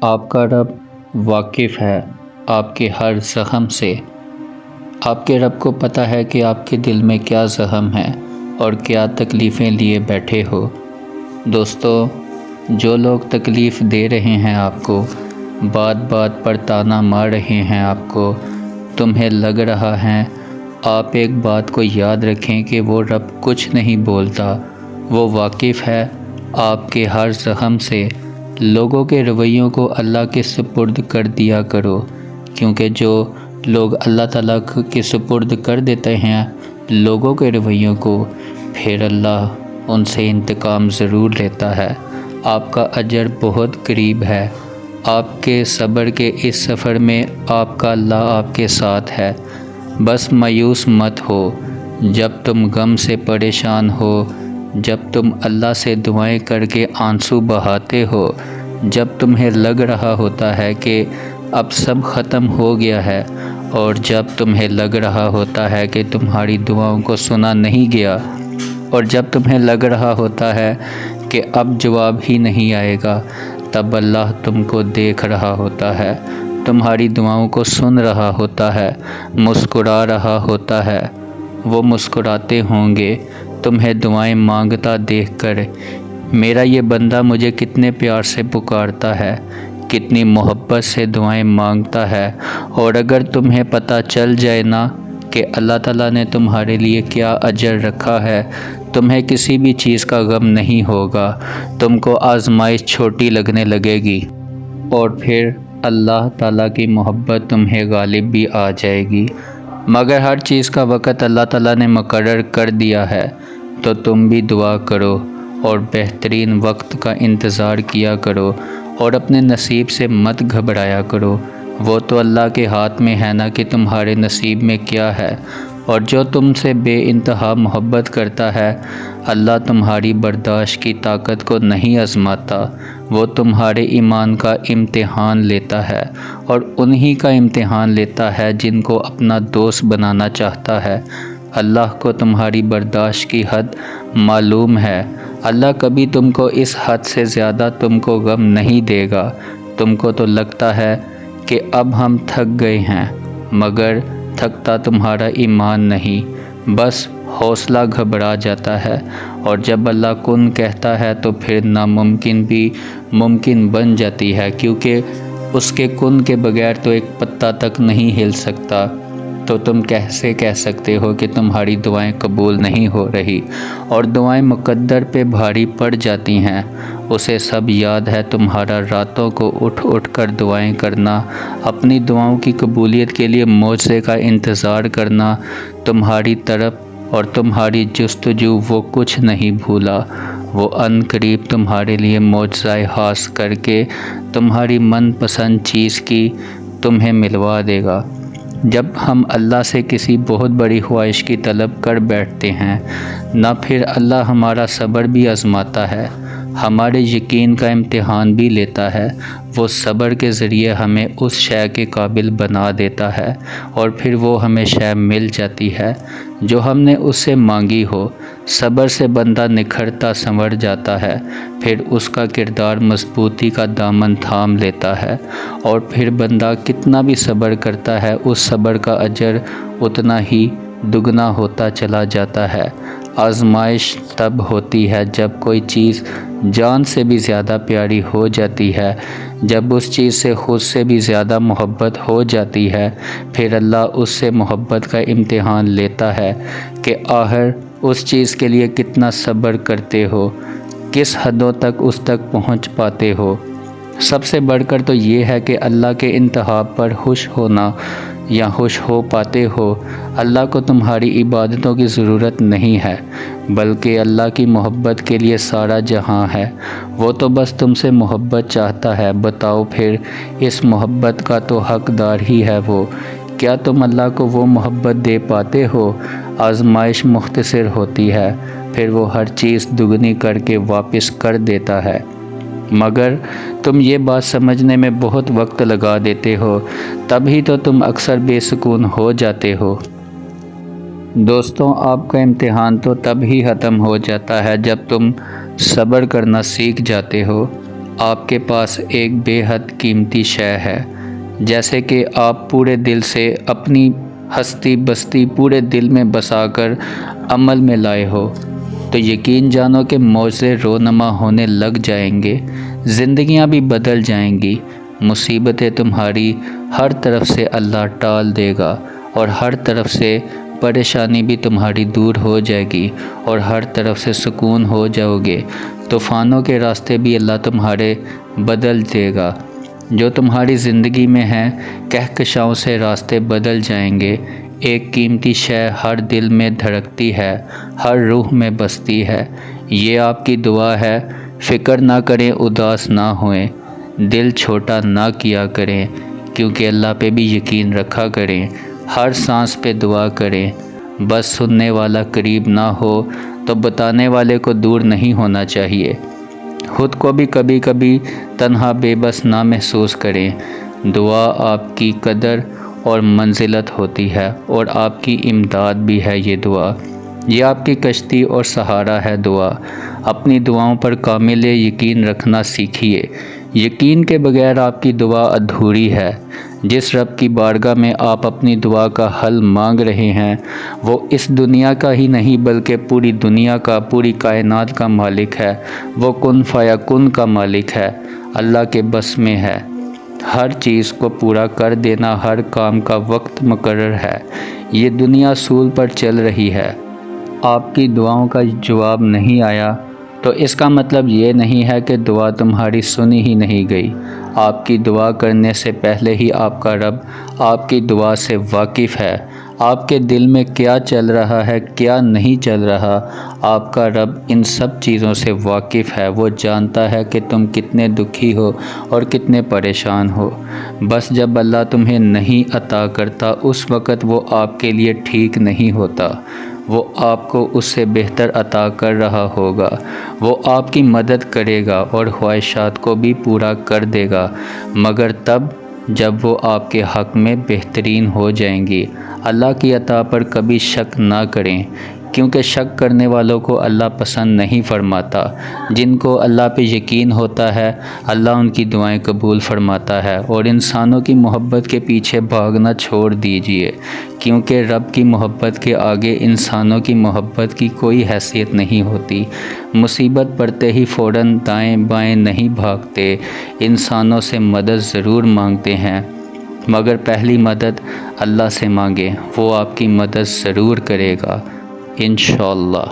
آپ کا رب واقف ہے آپ کے ہر زخم سے۔ آپ کے رب کو پتہ ہے کہ آپ کے دل میں کیا زخم ہے اور کیا تکلیفیں لیے بیٹھے ہو۔ دوستو، جو لوگ تکلیف دے رہے ہیں آپ کو، بات بات پر تانا مار رہے ہیں آپ کو، تمہیں لگ رہا ہے، آپ ایک بات کو یاد رکھیں کہ وہ رب کچھ نہیں بولتا، وہ واقف ہے آپ کے ہر زخم سے۔ لوگوں کے رویوں کو اللہ کے سپرد کر دیا کرو، کیونکہ جو لوگ اللہ تعالیٰ کے سپرد کر دیتے ہیں لوگوں کے رویوں کو، پھر اللہ ان سے انتقام ضرور لیتا ہے۔ آپ کا اجر بہت قریب ہے۔ آپ کے صبر کے اس سفر میں آپ کا اللہ آپ کے ساتھ ہے۔ بس مایوس مت ہو جب تم غم سے پریشان ہو، جب تم اللہ سے دعائیں کر کے آنسو بہاتے ہو، جب تمہیں لگ رہا ہوتا ہے کہ اب سب ختم ہو گیا ہے، اور جب تمہیں لگ رہا ہوتا ہے کہ تمہاری دعاؤں کو سنا نہیں گیا، اور جب تمہیں لگ رہا ہوتا ہے کہ اب جواب ہی نہیں آئے گا، تب اللہ تم کو دیکھ رہا ہوتا ہے، تمہاری دعاؤں کو سن رہا ہوتا ہے، مسکرا رہا ہوتا ہے۔ وہ مسکراتے ہوں گے تمہیں دعائیں مانگتا دیکھ کر، میرا یہ بندہ مجھے کتنے پیار سے پکارتا ہے، کتنی محبت سے دعائیں مانگتا ہے۔ اور اگر تمہیں پتہ چل جائے نا کہ اللہ تعالیٰ نے تمہارے لیے کیا اجر رکھا ہے، تمہیں کسی بھی چیز کا غم نہیں ہوگا، تم کو آزمائش چھوٹی لگنے لگے گی، اور پھر اللہ تعالیٰ کی محبت تمہیں غالب بھی آ جائے گی۔ مگر ہر چیز کا وقت اللہ تعالیٰ نے مقرر کر دیا ہے، تو تم بھی دعا کرو اور بہترین وقت کا انتظار کیا کرو، اور اپنے نصیب سے مت گھبرایا کرو۔ وہ تو اللہ کے ہاتھ میں ہے نا کہ تمہارے نصیب میں کیا ہے، اور جو تم سے بے انتہا محبت کرتا ہے، اللہ تمہاری برداشت کی طاقت کو نہیں آزماتا، وہ تمہارے ایمان کا امتحان لیتا ہے، اور انہی کا امتحان لیتا ہے جن کو اپنا دوست بنانا چاہتا ہے۔ اللہ کو تمہاری برداشت کی حد معلوم ہے۔ اللہ کبھی تم کو اس حد سے زیادہ تم کو غم نہیں دے گا۔ تم کو تو لگتا ہے کہ اب ہم تھک گئے ہیں، مگر تھکتا تمہارا ایمان نہیں، بس حوصلہ گھبرا جاتا ہے، اور جب اللہ کن کہتا ہے تو پھر ناممکن بھی ممکن بن جاتی ہے، کیونکہ اس کے کن کے بغیر تو ایک پتا تک نہیں ہل سکتا۔ تو تم کیسے کہہ سکتے ہو کہ تمہاری دعائیں قبول نہیں ہو رہی، اور دعائیں مقدر پہ بھاری پڑ جاتی ہیں۔ اسے سب یاد ہے تمہارا راتوں کو اٹھ اٹھ کر دعائیں کرنا، اپنی دعاؤں کی قبولیت کے لیے معجزے کا انتظار کرنا تمہاری طرف، اور تمہاری جستجو وہ کچھ نہیں بھولا۔ وہ عن قریب تمہارے لیے معجزہ حاصل کر کے تمہاری من پسند چیز کی تمہیں ملوا دے گا۔ جب ہم اللہ سے کسی بہت بڑی خواہش کی طلب کر بیٹھتے ہیں، نہ پھر اللہ ہمارا صبر بھی آزماتا ہے، ہمارے یقین کا امتحان بھی لیتا ہے، وہ صبر کے ذریعے ہمیں اس شے کے قابل بنا دیتا ہے، اور پھر وہ ہمیں شے مل جاتی ہے جو ہم نے اس سے مانگی ہو۔ صبر سے بندہ نکھرتا سنور جاتا ہے، پھر اس کا کردار مضبوطی کا دامن تھام لیتا ہے، اور پھر بندہ کتنا بھی صبر کرتا ہے اس صبر کا اجر اتنا ہی دگنا ہوتا چلا جاتا ہے۔ آزمائش تب ہوتی ہے جب کوئی چیز جان سے بھی زیادہ پیاری ہو جاتی ہے، جب اس چیز سے خود سے بھی زیادہ محبت ہو جاتی ہے، پھر اللہ اس سے محبت کا امتحان لیتا ہے کہ آخر اس چیز کے لیے کتنا صبر کرتے ہو، کس حدوں تک اس تک پہنچ پاتے ہو۔ سب سے بڑھ کر تو یہ ہے کہ اللہ کے انتہا پر خوش ہونا یا خوش ہو پاتے ہو۔ اللہ کو تمہاری عبادتوں کی ضرورت نہیں ہے، بلکہ اللہ کی محبت کے لیے سارا جہاں ہے۔ وہ تو بس تم سے محبت چاہتا ہے، بتاؤ پھر اس محبت کا تو حقدار ہی ہے وہ۔ کیا تم اللہ کو وہ محبت دے پاتے ہو؟ آزمائش مختصر ہوتی ہے، پھر وہ ہر چیز دگنی کر کے واپس کر دیتا ہے، مگر تم یہ بات سمجھنے میں بہت وقت لگا دیتے ہو، تبھی تو تم اکثر بے سکون ہو جاتے ہو۔ دوستوں، آپ کا امتحان تو تب ہی ختم ہو جاتا ہے جب تم صبر کرنا سیکھ جاتے ہو۔ آپ کے پاس ایک بے حد قیمتی شے ہے، جیسے کہ آپ پورے دل سے اپنی ہستی بستی پورے دل میں بسا کر عمل میں لائے ہو، تو یقین جانو کہ معجزے رونما ہونے لگ جائیں گے، زندگیاں بھی بدل جائیں گی، مصیبتیں تمہاری ہر طرف سے اللہ ٹال دے گا، اور ہر طرف سے پریشانی بھی تمہاری دور ہو جائے گی، اور ہر طرف سے سکون ہو جاؤ گے۔ طوفانوں کے راستے بھی اللہ تمہارے بدل دے گا، جو تمہاری زندگی میں ہیں کہکشاؤں سے راستے بدل جائیں گے۔ ایک قیمتی شے ہر دل میں دھڑکتی ہے، ہر روح میں بستی ہے، یہ آپ کی دعا ہے۔ فکر نہ کریں، اداس نہ ہوئیں، دل چھوٹا نہ کیا کریں، کیونکہ اللہ پہ بھی یقین رکھا کریں، ہر سانس پہ دعا کریں۔ بس سننے والا قریب نہ ہو تو بتانے والے کو دور نہیں ہونا چاہیے۔ خود کو بھی کبھی کبھی تنہا بے بس نہ محسوس کریں۔ دعا آپ کی قدر اور منزلت ہوتی ہے، اور آپ کی امداد بھی ہے یہ دعا، یہ آپ کی کشتی اور سہارا ہے دعا۔ اپنی دعاؤں پر کامل یقین رکھنا سیکھیے، یقین کے بغیر آپ کی دعا ادھوری ہے۔ جس رب کی بارگاہ میں آپ اپنی دعا کا حل مانگ رہے ہیں، وہ اس دنیا کا ہی نہیں بلکہ پوری دنیا کا، پوری کائنات کا مالک ہے، وہ کن فیکن کا مالک ہے، اللہ کے بس میں ہے۔ ہر چیز کو پورا کر دینا، ہر کام کا وقت مقرر ہے، یہ دنیا اصول پر چل رہی ہے۔ آپ کی دعاؤں کا جواب نہیں آیا تو اس کا مطلب یہ نہیں ہے کہ دعا تمہاری سنی ہی نہیں گئی۔ آپ کی دعا کرنے سے پہلے ہی آپ کا رب آپ کی دعا سے واقف ہے، آپ کے دل میں کیا چل رہا ہے، کیا نہیں چل رہا، آپ کا رب ان سب چیزوں سے واقف ہے۔ وہ جانتا ہے کہ تم کتنے دکھی ہو اور کتنے پریشان ہو۔ بس جب اللہ تمہیں نہیں عطا کرتا، اس وقت وہ آپ کے لیے ٹھیک نہیں ہوتا، وہ آپ کو اس سے بہتر عطا کر رہا ہوگا، وہ آپ کی مدد کرے گا اور خواہشات کو بھی پورا کر دے گا، مگر تب جب وہ آپ کے حق میں بہترین ہو جائیں گی۔ اللہ کی عطا پر کبھی شک نہ کریں، کیونکہ شک کرنے والوں کو اللہ پسند نہیں فرماتا۔ جن کو اللہ پہ یقین ہوتا ہے، اللہ ان کی دعائیں قبول فرماتا ہے۔ اور انسانوں کی محبت کے پیچھے بھاگنا چھوڑ دیجیے، کیونکہ رب کی محبت کے آگے انسانوں کی محبت کی کوئی حیثیت نہیں ہوتی۔ مصیبت پڑتے ہی فوراً دائیں بائیں نہیں بھاگتے، انسانوں سے مدد ضرور مانگتے ہیں، مگر پہلی مدد اللہ سے مانگیں، وہ آپ کی مدد ضرور کرے گا انشاءاللہ۔